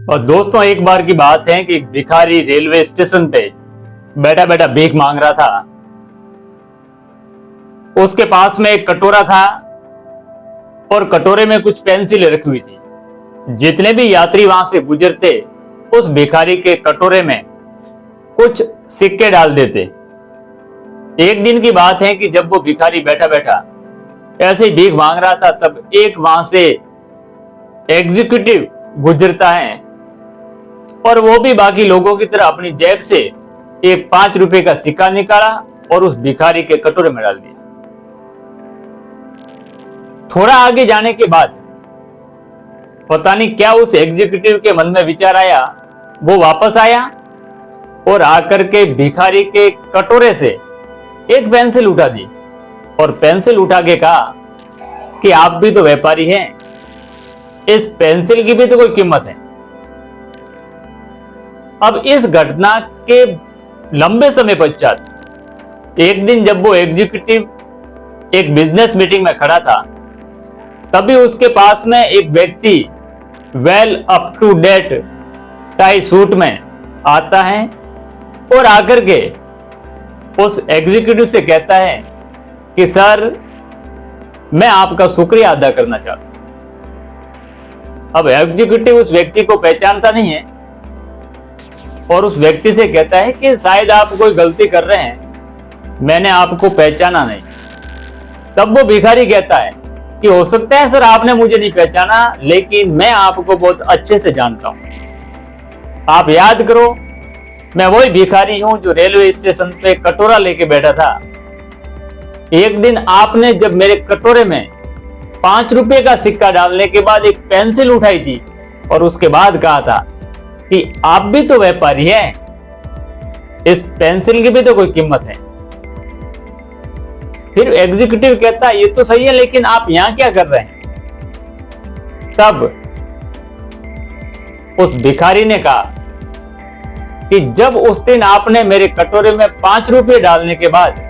और दोस्तों, एक बार की बात है कि एक भिखारी रेलवे स्टेशन पे बैठा बैठा भीख मांग रहा था। उसके पास में एक कटोरा था और कटोरे में कुछ पेंसिल रखी हुई थी। जितने भी यात्री वहां से गुजरते उस भिखारी के कटोरे में कुछ सिक्के डाल देते। एक दिन की बात है कि जब वो भिखारी बैठा बैठा ऐसे ही भीख मांग रहा था, तब एक वहां से एग्जीक्यूटिव गुजरता है और वो भी बाकी लोगों की तरह अपनी जेब से एक 5 रुपए का सिक्का निकाला और उस भिखारी के कटोरे में डाल दिया। थोड़ा आगे जाने के बाद पता नहीं क्या उस एग्जीक्यूटिव के मन में विचार आया, वो वापस आया और आकर के भिखारी के कटोरे से एक पेंसिल उठा दी और पेंसिल उठा के कहा कि आप भी तो व्यापारी हैं, इस पेंसिल की भी तो कोई कीमत है। अब इस घटना के लंबे समय पश्चात एक दिन जब वो एग्जीक्यूटिव एक बिजनेस मीटिंग में खड़ा था, तभी उसके पास में एक व्यक्ति well up to date tie suit में आता है और आकर के उस एग्जीक्यूटिव से कहता है कि सर, मैं आपका शुक्रिया अदा करना चाहता हूं। अब एग्जीक्यूटिव उस व्यक्ति को पहचानता नहीं है और उस व्यक्ति से कहता है कि शायद आप कोई गलती कर रहे हैं, मैंने आपको पहचाना नहीं। तब वो भिखारी कहता है कि हो सकता है सर आपने मुझे नहीं पहचाना, लेकिन मैं आपको बहुत अच्छे से जानता हूं। आप याद करो, मैं वही भिखारी हूं जो रेलवे स्टेशन पे कटोरा लेके बैठा था। एक दिन आपने जब मेरे कटोरे में 5 रुपए का सिक्का डालने के बाद एक पेंसिल उठाई थी और उसके बाद कहा था कि आप भी तो व्यापारी हैं, इस पेंसिल की भी तो कोई कीमत है। फिर एग्जीक्यूटिव कहता है ये तो सही है, लेकिन आप यहां क्या कर रहे हैं? तब उस भिखारी ने कहा कि जब उस दिन आपने मेरे कटोरे में 5 रुपए डालने के बाद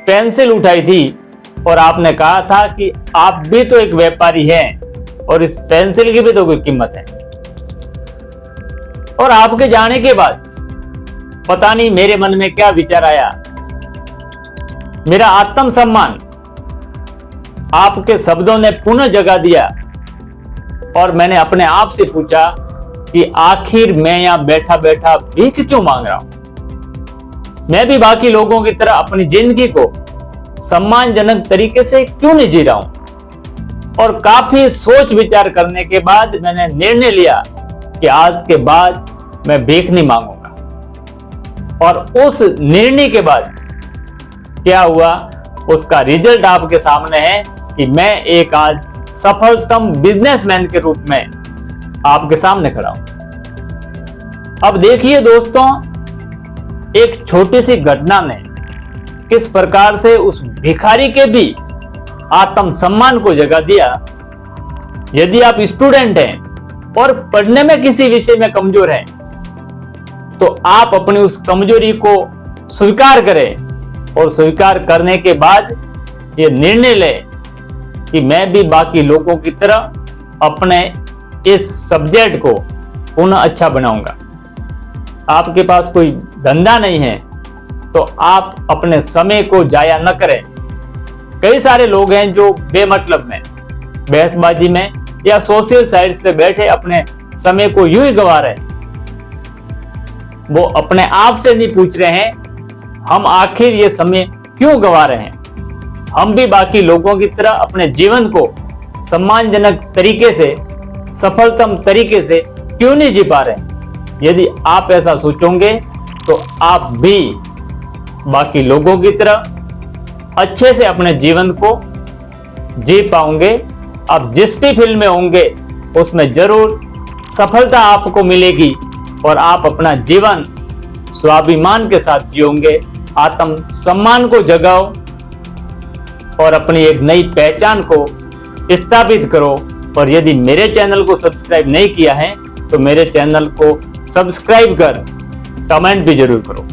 पेंसिल उठाई थी और आपने कहा था कि आप भी तो एक व्यापारी हैं और इस पेंसिल की भी तो कोई कीमत है, और आपके जाने के बाद पता नहीं मेरे मन में क्या विचार आया, मेरा आत्मसम्मान आपके शब्दों ने पुनः जगा दिया और मैंने अपने आप से पूछा कि आखिर मैं यहां बैठा बैठा भीख क्यों मांग रहा हूं? मैं भी बाकी लोगों की तरह अपनी जिंदगी को सम्मानजनक तरीके से क्यों नहीं जी रहा हूं? और काफी सोच विचार करने के बाद मैंने निर्णय लिया कि आज के बाद मैं भीख नहीं मांगूंगा। और उस निर्णय के बाद क्या हुआ, उसका रिजल्ट आपके सामने है कि मैं एक आज सफलतम बिजनेसमैन के रूप में आपके सामने खड़ा हूं। अब देखिए दोस्तों, एक छोटी सी घटना ने किस प्रकार से उस भिखारी के भी आत्मसम्मान को जगा दिया। यदि आप स्टूडेंट हैं और पढ़ने में किसी विषय में कमजोर हैं, तो आप अपनी उस कमजोरी को स्वीकार करें और स्वीकार करने के बाद ये निर्णय लें कि मैं भी बाकी लोगों की तरह अपने इस सब्जेक्ट को पुनः अच्छा बनाऊंगा। आपके पास कोई धंधा नहीं है तो आप अपने समय को जाया न करें। कई सारे लोग हैं जो बेमतलब में, बहसबाजी में या सोशल साइट्स पे बैठे अपने समय को यूं ही गंवा रहे हैं। वो अपने आप से नहीं पूछ रहे हैं हम आखिर ये समय क्यों गंवा रहे हैं। हम भी बाकी लोगों की तरह अपने जीवन को सम्मानजनक तरीके से, सफलतम तरीके से क्यों नहीं जी पा रहे? यदि आप ऐसा सोचोगे तो आप भी बाकी लोगों की तरह अच्छे से अपने जीवन को जी पाओगे। आप जिस भी फील्ड में होंगे उसमें जरूर सफलता आपको मिलेगी और आप अपना जीवन स्वाभिमान के साथ जियोगे। आत्म सम्मान को जगाओ और अपनी एक नई पहचान को स्थापित करो। और यदि मेरे चैनल को सब्सक्राइब नहीं किया है तो मेरे चैनल को सब्सक्राइब कर कमेंट भी जरूर करो।